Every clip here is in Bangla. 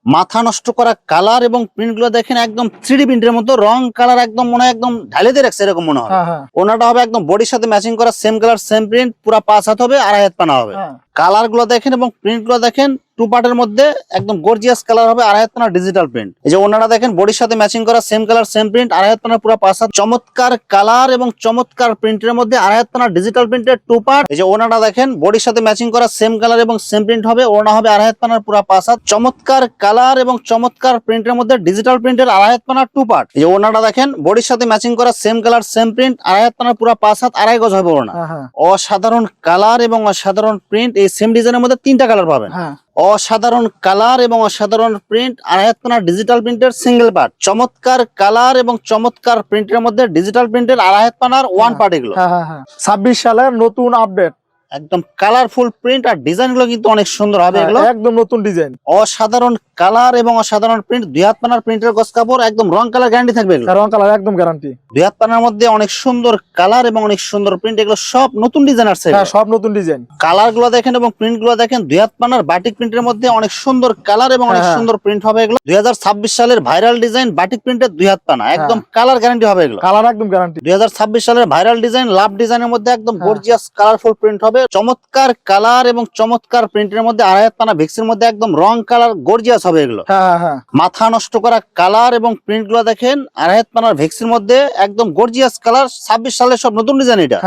মাথা নষ্ট করা কালার এবং প্রিন্ট গুলো দেখেন একদম 3D প্রিন্টের মতো, রং কালার একদম মনে হয় একদম ঢালে দিয়ে রাখছে এরকম মনে হয়। ওনাটা হবে একদম বডির সাথে ম্যাচিং করা, সেম কালার সেম প্রিন্ট, পুরো 5 হাত হবে, 2.5 হাত পানা হবে। কালার গুলো দেখেন এবং প্রিন্ট গুলো দেখেন, 2 পার্টের মধ্যে একদম গর্জিয়াস কালার হবে, 2.5 হাত পানা ডিজিটাল প্রিন্ট। এই যে ওনাটা দেখেন বডির সাথে ম্যাচিং করা, সেম কালার সেম প্রিন্ট, 2.5 হাত পানা পুরো 5 হাত। চমৎকার কালার এবং চমৎকার প্রিন্টের মধ্যে 2.5 হাত পানা ডিজিটাল প্রিন্টের 2 পার্ট। এই যে ওনাটা দেখেন বডির সাথে ম্যাচিং করা, সেম কালার এবং সেম প্রিন্ট হবে, ওনা হবে 2.5 হাত পানার পুরো 5 হাত। চমৎকার কালার এবং চমৎকার প্রিন্টের মধ্যে ডিজিটাল প্রিন্টের 2.5 হাত পানা 2 পার্ট। এই যে ওনাটা দেখেন বডির সাথে ম্যাচিং করা, সেম কালার সেম প্রিন্ট, 2.5 হাত পানার পুরো 5 হাত, 2.5 গজ হবে ওনা। অসাধারণ কালার এবং অসাধারণ প্রিন্ট, এই সেম ডিজাইনের মধ্যে 3টা কালার পাবেন। অসাধারণ কালার এবং অসাধারণ প্রিন্ট, 2.5 হাত পানা ডিজিটাল প্রিন্টের সিঙ্গেল পার্ট। চমৎকার কালার এবং চমৎকার প্রিন্টের মধ্যে ডিজিটাল প্রিন্টের 2.5 হাত পানার 1 পার্ট। এগুলো 26 সালের নতুন আপডেট, একদম কালারফুল প্রিন্ট আর ডিজাইন গুলো কিন্তু অনেক সুন্দর হবে। এগুলো একদম নতুন ডিজাইন, অসাধারণ কালার এবং অসাধারণ প্রিন্ট, 2 হাত পানার প্রিন্টের গস কাপড়, একদম রং কালার গ্যারান্টি থাকবে। এগুলো রং কালার একদম গ্যারান্টি। 2 হাত পানার মধ্যে অনেক সুন্দর কালার এবং অনেক সুন্দর প্রিন্ট, এগুলো সব নতুন ডিজাইন আসছে। সব নতুন ডিজাইন। কালার গুলো দেখেন এবং প্রিন্ট গুলো দেখেন, 2 হাত পানার বাটিক প্রিন্টের মধ্যে অনেক সুন্দর কালার এবং অনেক সুন্দর প্রিন্ট হবে। এগুলো 2026 সালের ভাইরাল ডিজাইন বাটিক প্রিন্টের 2 হাত পানা, একদম কালার গ্যারান্টি হবে। এগুলো কালার একদম গ্যারান্টি। 2026 সালের ভাইরাল ডিজাইন লাভ ডিজাইনের মধ্যে একদম গর্জিয়াস কালারফুল প্রিন্ট হবে। চমৎকার কালার এবং চমৎকার প্রিন্টের মধ্যে 2.5 হাত পানা ভিক্সের মধ্যে একদম রং কালার গর্জিয়াস হবে। এগুলো মাথা নষ্ট করা কালার এবং প্রিন্ট গুলো দেখেন, 2.5 হাত পানার ভিক্সের মধ্যে একদম গর্জিয়াস কালার। 26 সালের সব নতুন ডিজাইন। এটা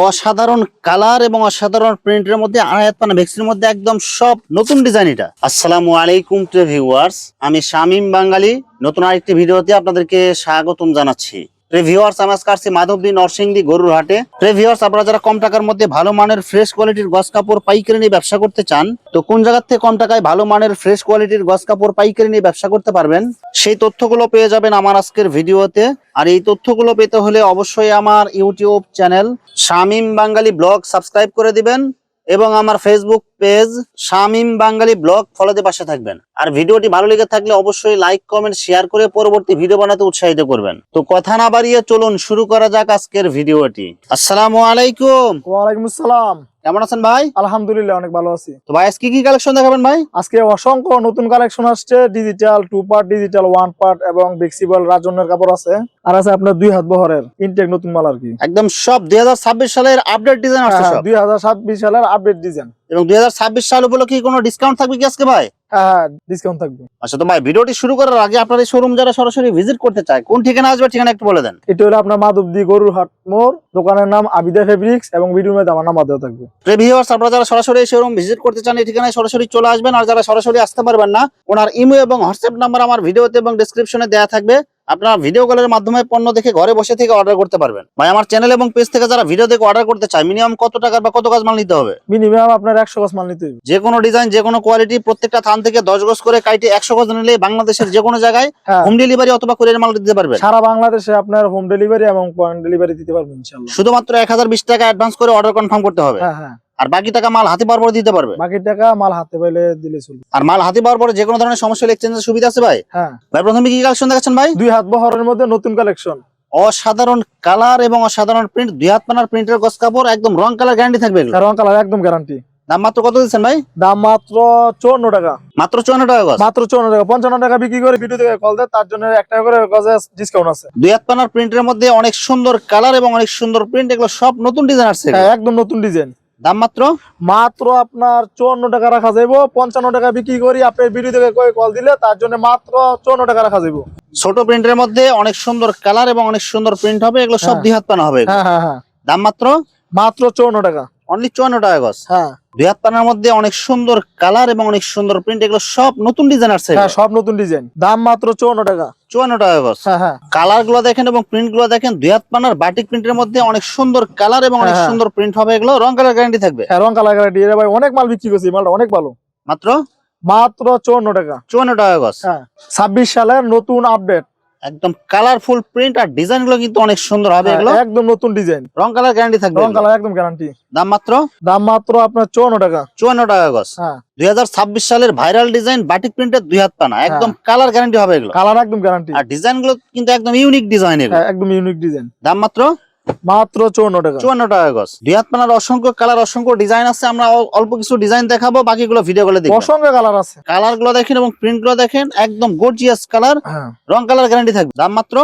অসাধারণ কালার এবং অসাধারণ প্রিন্টের মধ্যে 2.5 হাত পানা ভিক্সের মধ্যে একদম সব নতুন ডিজাইন। এটা আসসালামু আলাইকুম প্রিয় ভিউয়ার্স, আমি শামীম বাঙালি নতুন আরেকটি ভিডিওতে আপনাদেরকে স্বাগতম জানাচ্ছি। ভিউয়ার্স, আমি আজকে আসছি মাধবদী নরসিংদী গরুর হাটে। ভিউয়ার্স, আপনারা যারা কম টাকার মধ্যে ভালো মানের ফ্রেশ কোয়ালিটির গস কাপড় পাইকারি নিয়ে ব্যবসা করতে চান, তো কোন জায়গা থেকে কম টাকায় ভালো মানের ফ্রেশ কোয়ালিটির গস কাপড় পাইকারি নিয়ে ব্যবসা করতে পারবেন, সেই তথ্যগুলো পেয়ে যাবেন আমার আজকের ভিডিওতে। আর এই তথ্যগুলো পেতে হলে অবশ্যই আমার ইউটিউব চ্যানেল শামীম বাঙালি ব্লগ সাবস্ক্রাইব করে দিবেন এবং আমার ফেসবুক পেজ শামীম বাঙালি ব্লগ ফলোতে পাশে থাকবেন। আর ভিডিওটি ভালো লেগে থাকলে অবশ্যই লাইক কমেন্ট শেয়ার করে পরবর্তী ভিডিও বানাতে উৎসাহিত করবেন। তো কথা না বাড়িয়ে চলুন শুরু করা যাক আজকের ভিডিওটি। আসসালামু আলাইকুম। ওয়ালাইকুম আসসালাম। কেমন আছেন ভাই? আলহামদুলিল্লাহ, অনেক ভালো আছি। তো ভাই আজকে কি কালেকশন দেখাবেন ভাই? আজকে অসংখ্য নতুন কালেকশন আসছে, ডিজিটাল 2 পার্ট, ডিজিটাল 1 পার্ট এবং ফ্লেক্সিবল রাজনের কাপড় আছে। আর আছে আপনার 2 হাত বহরের ইনটেক নতুন মাল আর কি। একদম সব 2026 সালের আপডেট ডিজাইন আসছে সব। 2026 সালের আপডেট ডিজাইন এবং 2026 সাল উপলক্ষে কি কোনো ডিসকাউন্ট থাকবে কি আজকে ভাই? হ্যাঁ, ডিসকাউন্ট থাকবে। আচ্ছা, তো ভাই ভিডিওটি শুরু করার আগে আপনার এই শোরুম যারা সরাসরি ভিজিট করতে চায়, কোন ঠিকানা আসবে ঠিকানা একটু বলে দেন। এটা হলো আপনার মাধবদী গরুর হাট মোড়, দোকানের নাম আবিদা ফেব্রিক্স এবং ভিডিওর মধ্যে আমার নাম্বার দেওয়া থাকবে। ভিউয়ার্স, আপনারা যারা সরাসরি শোরুম ভিজিট করতে চান এই ঠিকানায় সরাসরি চলে আসবেন। আর যারা সরাসরি আসতে পারবেন না, ওনার ইমেল এবং হোয়াটসঅ্যাপ নাম্বার আমার ভিডিওতে এবং ডেসক্রিপশনে দেওয়া থাকবে। আপনারা ভিডিও কলের মাধ্যমে পণ্য দেখে ঘরে বসে থেকে অর্ডার করতে পারবেন। ভাই আমার চ্যানেল এবং পেজ থেকে যারা ভিডিও দেখে অর্ডার করতে চায়, মিনিমাম কত টাকার বা কত গজ মাল নিতে হবে? মিনিমাম আপনার 100 গজ মাল নিতে হবে। যে কোনো ডিজাইন যে কোনো কোয়ালিটি প্রত্যেকটা থান থেকে 10 গজ করে কাইটে 100 গজ নিলে বাংলাদেশের যে কোনো জায়গায় হোম ডেলিভারি অথবা কুরিয়ার মাল দিতে পারবেন। সারা বাংলাদেশে আপনার হোম ডেলিভারি এবং পয়েন্ট ডেলিভারি দিতে পারবেন ইনশাআল্লাহ। শুধুমাত্র 1020 টাকা অ্যাডভান্স করে অর্ডার কনফার্ম করতে হবে। আর বাকি টাকা মাল হাতে পাওয়ার পরে দিতে পারবে। বাকি টাকা মাল হাতে পাইলে দিলে চলবে। আর মাল হাতে পাওয়ার পরে যে কোনো ধরনের সমস্যা হলে এক্সচেঞ্জের সুবিধা আছে ভাই? ভাই প্রথমে কি কালেকশন দেখাচ্ছেন ভাই? 2 হাত বহরের মধ্যে নতুন কালেকশন, অসাধারণ কালার এবং অসাধারণ প্রিন্ট, 2 হাত পানার প্রিন্টের গস কাপড়, একদম রং কালার গ্যারান্টি থাকবে। রং কালার একদম গ্যারান্টি। দাম মাত্র কত দিচ্ছেন ভাই? দাম মাত্র 54 টাকা। মাত্র 54 টাকা গজ? মাত্র 54 টাকা। 55 টাকা বিক্রি করে ভিডিও থেকে কল দেয়, তার জন্য 1 টাকা করে গজে ডিসকাউন্ট আছে। 2 হাত পানার প্রিন্টের মধ্যে অনেক সুন্দর কালার এবং অনেক সুন্দর প্রিন্ট, এগুলো সব নতুন ডিজাইন আসছে। একদম নতুন ডিজাইন। দাম মাত্র আপনার 54 টাকা রাখা যাইব। 55 টাকা বিক্রি করি, আপনি ভিডিও থেকে কল দিলে তার জন্য মাত্র 54 টাকা রাখা যাইব। ছোট প্রিন্টের মধ্যে অনেক সুন্দর কালার এবং অনেক সুন্দর প্রিন্ট হবে, এগুলো সব 2 হাত পানা হবে। দাম মাত্র 54 টাকা, অনলি 54 টাকা গজ। 2 হাত পানার মধ্যে অনেক সুন্দর কালার এবং অনেক সুন্দর প্রিন্ট, এগুলো সব নতুন ডিজাইন আসছে। সব নতুন ডিজাইন। দাম মাত্র 54 টাকা। 54 টাকা গজ। কালার গুলো দেখেন এবং প্রিন্ট গুলো দেখেন, 2 হাত পানার বাটিক প্রিন্টের মধ্যে অনেক সুন্দর কালার এবং অনেক সুন্দর প্রিন্ট হবে, এগুলো রং কালার গ্যারান্টি থাকবে। রং কালার গ্যারান্টি। ভাই অনেক মাল বিক্রি করছি, মালটা অনেক ভালো। মাত্র 54 টাকা। 54 টাকা গজ। 26 সালের নতুন আপডেট, একদম কালারফুল প্রিন্ট আর ডিজাইন গুলো কিন্তু অনেক সুন্দর হবে। এগুলো একদম নতুন ডিজাইন, রং কালার গ্যারান্টি থাকবে। রং কালার একদম গ্যারান্টি। দাম মাত্র আপনার 54 টাকা। 54 টাকা গজ। 2026 সালের ভাইরাল ডিজাইন বাটিক প্রিন্টের 2 হাত পানা, একদম কালার গ্যারান্টি হবে। এগুলো কালার একদম গ্যারান্টি। আর ডিজাইন গুলো কিন্তু একদম ইউনিক ডিজাইন, এগুলো একদম ইউনিক ডিজাইন। দাম মাত্র মাত্র 54 টাকা। 54 টাকা গজ। দুই হাত পানার অসংখ্য কালার, অসংখ্য ডিজাইন আছে। আমরা অল্প কিছু ডিজাইন দেখাবো, বাকিগুলো ভিডিও গুলো দেখবেন। অসংখ্য কালার আছে। কালার গুলো দেখেন এবং প্রিন্ট গুলো দেখেন, একদম গর্জিয়াস কালার, হ্যাঁ, রং কালার গ্যারান্টি থাকবে। দাম মাত্র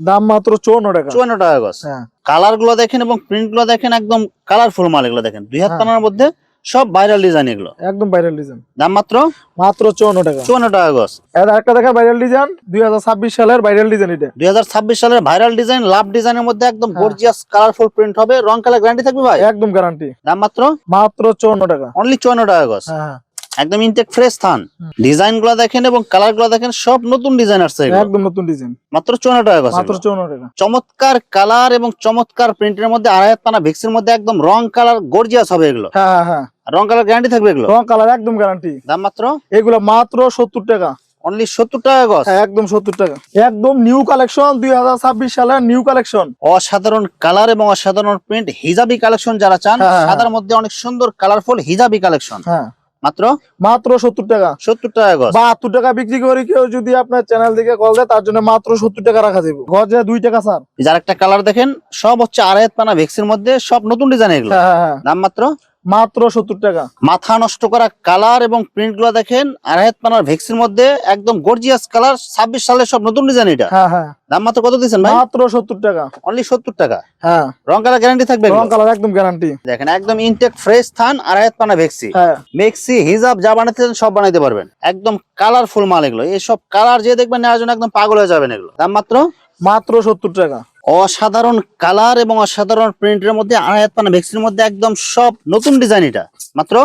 54 টাকা। 54 টাকা গজ। হ্যাঁ, কালার গুলো দেখেন এবং প্রিন্ট গুলো দেখেন, একদম কালারফুল মাল এগুলো দেখেন। দুই হাত হ্যাঁ। পানার মধ্যে সব ভাইরাল ডিজাইন এগুলো। একদম ভাইরাল ডিজাইন। দাম মাত্র 54 টাকা। 54 টাকা গজ। এটা একটা দেখা ভাইরাল ডিজাইন, 2026 সালের ভাইরাল ডিজাইন এটা। 2026 সালের ভাইরাল ডিজাইন, লাভ ডিজাইনের মধ্যে একদম হ্যাঁ। গর্জিয়াস কালারফুল প্রিন্ট হবে, রং কালার গ্যারান্টি থাকবে ভাই। একদম গ্যারান্টি। দাম মাত্র 54 টাকা। অনলি 54 টাকা গজ। হ্যাঁ, একদম ইনটেক ফ্রেশ থান। ডিজাইন গুলো দেখেন এবং কালার গুলো দেখেন, সব নতুন ডিজাইন আসছে এগুলো। একদম নতুন ডিজাইন। মাত্র 54 টাকা গজ। মাত্র 54 টাকা। চমৎকার কালার এবং চমৎকার প্রিন্টের মধ্যে আড়াই হাত পানা ভেক্সির মধ্যে একদম রং কালার গর্জিয়াস হবে এগুলো। হ্যাঁ, হ্যাঁ, হ্যাঁ। রং কালার গ্যারান্টি থাকবে এগুলো। রং কালার একদম গ্যারান্টি। দাম মাত্র এগুলো মাত্র 70 টাকা। অনলি 70 টাকা গজ। হ্যাঁ, একদম 70 টাকা। একদম নিউ কালেকশন, 2026 সালের নিউ কালেকশন। অসাধারণ কালার এবং অসাধারণ প্রিন্ট, হিজাবি কালেকশন যারা চান, হ্যাঁ, হ্যাঁ। সাদার মধ্যে অনেক সুন্দর কালারফুল হিজাবি কালেকশন। হ্যাঁ, মাত্র মাত্র 70 টাকা। 70 টাকা গজ। 72 টাকা বিক্রি করে কেউ যদি আপনার চ্যানেল থেকে কল দেয়, তার জন্য মাত্র 70 টাকা রাখা যাবে। গজে 2 টাকা স্যার। এই যে আরেকটা কালার দেখেন, সব হচ্ছে আড়াই হাত পানা ভেক্সির মধ্যে, সব নতুন ডিজাইন এগুলো। হ্যাঁ, হ্যাঁ, হ্যাঁ। দাম মাত্র মাত্র 70 টাকা। মাথা নষ্ট করা কালার এবং প্রিন্ট গুলো দেখেন, আড়াই হাত পানার ভেক্সির মধ্যে একদম গর্জিয়াস কালার, 26 সালের সব নতুন ডিজাইন এটা। হ্যাঁ, হ্যাঁ। দাম মাত্র কত দিচ্ছেন ভাই? মাত্র 70 টাকা। অনলি 70 টাকা। হ্যাঁ, রং কালার গ্যারান্টি থাকবে রং এগুলো। কালার একদম গ্যারান্টি। দেখেন একদম ইনটেক ফ্রেশ থান, আড়াই হাত পানা ভেক্সি। হ্যাঁ, মেক্সি হিজাব যা বানাতে চান সব বানাইতে পারবেন। একদম কালারফুল মাল এগুলো। এই সব কালার যে দেখবেন নেওয়ার জন্য একদম পাগল হয়ে যাবেন এগুলো। দাম মাত্র মাত্র 70 টাকা। অসাধারণ কালার এবং অসাধারণ প্রিন্টের মধ্যে আড়াই হাত পানা ভেক্সির মধ্যে একদম সব নতুন ডিজাইন এটা। মাত্র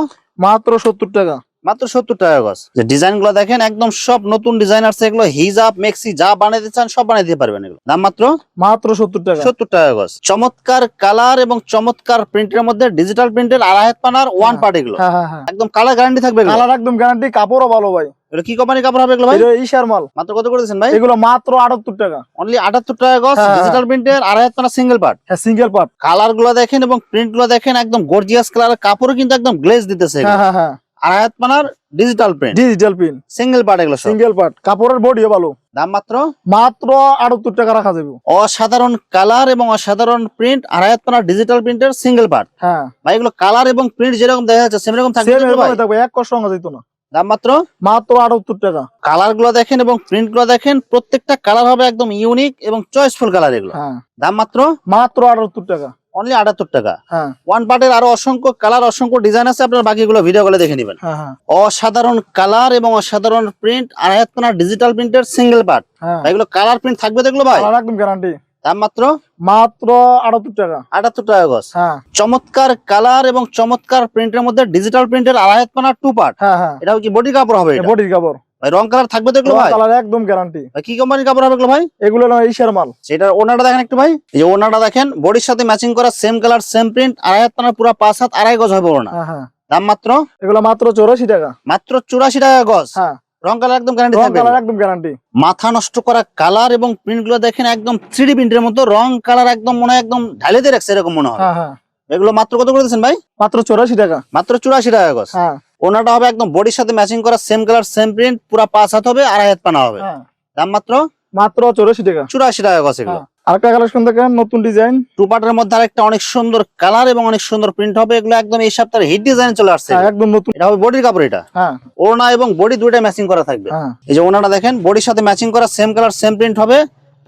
মাত্র 70 টাকা। মাত্র 70 টাকা গজ। যে ডিজাইন গুলো দেখেন, একদম সব নতুন ডিজাইন আসছে এগুলো। হিজাব মেক্সি যা বানাইতে চান সব বানাইতে পারবেন এগুলো। দাম মাত্র মাত্র 70 টাকা। 70 টাকা গজ। চমৎকার কালার এবং চমৎকার প্রিন্টের মধ্যে ডিজিটাল প্রিন্টের আড়াই হাত পানার ওয়ান পার্ট এগুলো। হ্যাঁ, হ্যাঁ, হ্যাঁ। একদম কালার গ্যারান্টি থাকবে এগুলো। কালার একদম গ্যারান্টি, কাপড়ও ভালো ভাই। এগুলো কি কোম্পানির কাপড় হবে এগুলো ভাই? এটা ইশার মাল। মাত্র কত করে দিচ্ছেন ভাই? এগুলো মাত্র 78 টাকা। অনলি 78 টাকা গজ। হ্যাঁ, ডিজিটাল প্রিন্টের আড়াই হাত পানা সিঙ্গেল পার্ট। হ্যাঁ, সিঙ্গেল পার্ট। কালার গুলো দেখেন এবং প্রিন্ট গুলো দেখেন, একদম গর্জিয়াস কালার। কাপড়ও কিন্তু একদম গ্লেজ দিতেছে এগুলো। হ্যাঁ, হ্যাঁ, হ্যাঁ। আড়াই হাত পানার digital print, digital pin, single part এগুলো সব। Single part. কাপড়ের বডিও ভালো। দাম মাত্র মাত্র 78 টাকা রাখা যাবে। অসাধারণ কালার এবং অসাধারণ প্রিন্ট, আড়াই হাত পানার ডিজিটাল প্রিন্টের সিঙ্গেল পার্ট। হ্যাঁ, ভাই এগুলো কালার এবং প্রিন্ট যেরকম দেখা যাচ্ছে সেরকম থাকবে সেম তো ভাই? এরকমই থাকবে, এক কষ্ট সঙ্গে যেত না। দাম মাত্র মাত্র 78 টাকা। কালার গুলো দেখেন এবং প্রিন্ট গুলো দেখেন, প্রত্যেকটা কালার হবে একদম ইউনিক এবং চয়েসফুল কালার এগুলো। হ্যাঁ, দাম মাত্র মাত্র 78 টাকা। অনলি 78 টাকা। হ্যাঁ, ওয়ান পার্টের আরো অসংখ্য কালার, অসংখ্য ডিজাইন আছে। আপনার বাকিগুলো ভিডিও গুলো দেখে নেবেন। হ্যাঁ, হ্যাঁ, অসাধারণ কালার এবং অসাধারণ প্রিন্ট, আড়াই হাত পানার ডিজিটাল প্রিন্টের সিঙ্গেল পার্ট। হ্যাঁ। এগুলো কালার প্রিন্ট থাকবে দেখলো ভাই। কালার একদম গ্যারান্টি। দাম মাত্র মাত্র 78 টাকা। 78 টাকা গজ। হ্যাঁ, চমৎকার কালার এবং চমৎকার প্রিন্টের মধ্যে ডিজিটাল প্রিন্টের আড়াই হাত পানার টু পার্ট। হ্যাঁ, হ্যাঁ। এটাও কি বডি কাপড় হবে এটা? বডির কাপড়। ভাই রং কালার থাকবে দেখলো ভাই? কালার একদম গ্যারান্টি। ভাই কি কোম্পানির কাপড় হবে এগুলো ভাই? এগুলো না ইশার মাল। সেটার ওনাটা দেখেন একটু ভাই। এই যে ওনাটা দেখেন, বডির সাথে ম্যাচিং করা, সেম কালার সেম প্রিন্ট, আড়াই হাত পানার পুরো 5 হাত আড়াই গজ হবে ওনা। হ্যাঁ, হ্যাঁ। দাম মাত্র এগুলো মাত্র 84 টাকা। মাত্র 84 টাকা গজ। হ্যাঁ, রং কালার একদম গ্যারান্টি রং থাকবে। কালার একদম গ্যারান্টি। মাথা নষ্ট করা কালার এবং প্রিন্ট গুলো দেখেন, একদম 3D প্রিন্টের মতো। রং কালার একদম মনে হয় একদম ঢালে দিয়ে রাখছে এরকম মনে হয়। হ্যাঁ, হ্যাঁ। এগুলো মাত্র কত করে দিচ্ছেন ভাই? মাত্র 84 টাকা। মাত্র 84 টাকা গজ। হ্যাঁ, ওনাটা হবে একদম বডির সাথে ম্যাচিং করা, সেম কালার সেম প্রিন্ট, পুরো 5 হাত হবে, আড়াই হাত পানা হবে। হ্যাঁ। দাম মাত্র মাত্র 84 টাকা। 84 টাকা গজ এগুলো। আরেকটা কালেকশন দেখেন, নতুন ডিজাইন। টু পার্টের মধ্যে আরেকটা অনেক সুন্দর কালার এবং অনেক সুন্দর প্রিন্ট হবে। এগুলো একদম এই সপ্তাহের হিট ডিজাইন চলে আসছে। হ্যাঁ, একদম নতুন। এটা হবে বডির কাপড় এটা। হ্যাঁ, ওড়না এবং বডি দুইটা ম্যাচিং করা থাকবে। হ্যাঁ, এই যে ওড়নাটা দেখেন, বডির সাথে ম্যাচিং করা, সেম কালার সেম প্রিন্ট হবে,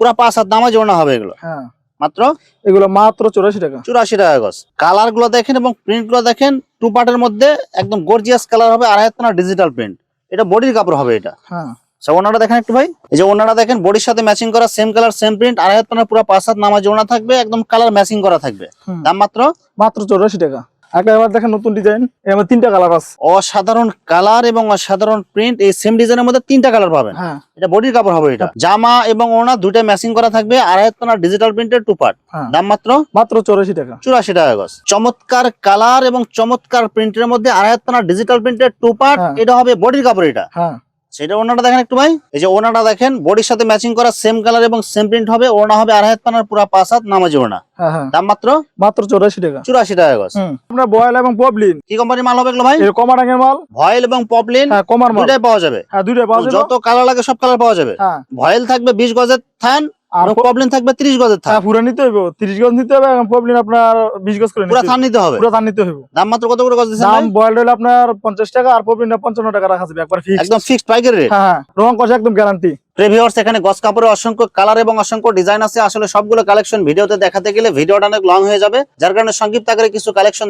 পুরো 5 হাত দামে ওড়না হবে এগুলো। হ্যাঁ। মাত্র এগুলো মাত্র 84 টাকা। 84 টাকা গজ। কালার গুলো দেখেন এবং প্রিন্ট গুলো দেখেন, টু পার্টের মধ্যে একদম গর্জিয়াস কালার হবে, আড়াই হাত পানার ডিজিটাল প্রিন্ট। এটা বডির কাপড় হবে এটা। হ্যাঁ, ওনাটা দেখেন একটু ভাই। এই যে ওনাটা দেখেন, বডির সাথে ম্যাচিং করা, সেম কালার সেম প্রিন্ট, আড়াই হাত পানার পুরো 5 হাত নামাজ ওনা থাকবে, একদম কালার ম্যাচিং করা থাকবে। হুম। দাম মাত্র মাত্র 84 টাকা। একটা এবার দেখেন নতুন ডিজাইন। এর মধ্যে 3টা কালার আছে। অসাধারণ কালার এবং অসাধারণ প্রিন্ট, এই সেম ডিজাইনের মধ্যে 3টা কালার পাবেন। হ্যাঁ, এটা বডির কাপড় হবে এটা। জামা এবং ওনা দুটো ম্যাচিং করা থাকবে, আড়াই হাত পানার ডিজিটাল প্রিন্টের টু পার্ট। হ্যাঁ। দাম মাত্র মাত্র 84 টাকা। 84 টাকা গজ। চমৎকার কালার এবং চমৎকার প্রিন্টের মধ্যে আড়াই হাত পানার ডিজিটাল প্রিন্টের টু পার্ট। হ্যাঁ। এটা হবে বডির কাপড় এটা। হ্যাঁ, সেটা ওনাটা দেখেন একটু ভাই। এই যে ওনাটা দেখেন, বডির সাথে ম্যাচিং করা, সেম কালার এবং সেম প্রিন্ট হবে। ওনা হবে আড়াই হাত পানার পুরো 5 হাত নামাজি ওনা। হ্যাঁ, হ্যাঁ। দাম মাত্র মাত্র 84 টাকা। 84 টাকা গজ। আমরা বয়েল এবং পপলিন। কি কোম্পানির মাল হবে এগুলো ভাই? এর কমা রঙের মাল। ভয়েল এবং পপলিন হ্যাঁ, কমার মাল। দুটাই পাওয়া যাবে। হ্যাঁ, দুইটাই পাওয়া যাবে। যত কালার লাগে সব কালার পাওয়া যাবে। হ্যাঁ, ভয়েল থাকবে 20 গজের থান, আর প্রবলেম থাকবে 30 গজের থান। পুরো নিতে হইব, 30 গজ নিতে হবে, এবং প্রবলেম আপনার 20 গজ করে পুরো থান নিতে হবে। পুরো থান নিতে হইব। দাম মাত্র কত করে গজ দিচ্ছেন দাম ভাই? বয়েল হইলে আপনার 50 টাকা, আর প্রবলেমটা 55 টাকা রাখা যাবে একবার ফিক্স, একদম ফিক্সড পাইকারি রেট। হ্যাঁ রং কষা একদম গ্যারান্টি। ভিউয়ার্স, এখানে গজ কাপড়ে অসংখ্য কালার এবং অসংখ্য ডিজাইন আছে। আসলে সবগুলো কালেকশন ভিডিওতে দেখাতে গেলে ভিডিওটা অনেক লং হয়ে যাবে, যার কারণে সংক্ষিপ্ত আকারে কিছু কালেকশন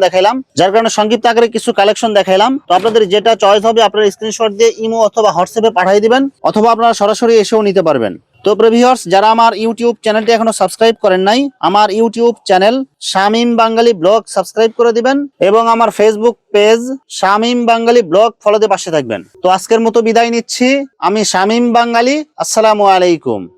দেখাইলাম। তো আপনাদের যেটা চয়েস হবে আপনারা স্ক্রিনশট দিয়ে ইমো অথবা হোয়াটসঅ্যাপে পাঠিয়ে দিবেন, অথবা আপনারা সরাসরি এসেও নিতে পারবেন। তো ভিউয়ার্স, যারা আমার ইউটিউব চ্যানেলটি এখনো সাবস্ক্রাইব করেন নাই, আমার ইউটিউব চ্যানেল শামীম বাঙালি ব্লগ সাবস্ক্রাইব করে দিবেন, এবং আমার ফেসবুক পেজ শামীম বাঙালি ব্লগ ফলোতে পাশে থাকবেন। তো আজকের মতো বিদায় নিচ্ছি, আমি শামীম বাঙালি। আসসালামু আলাইকুম।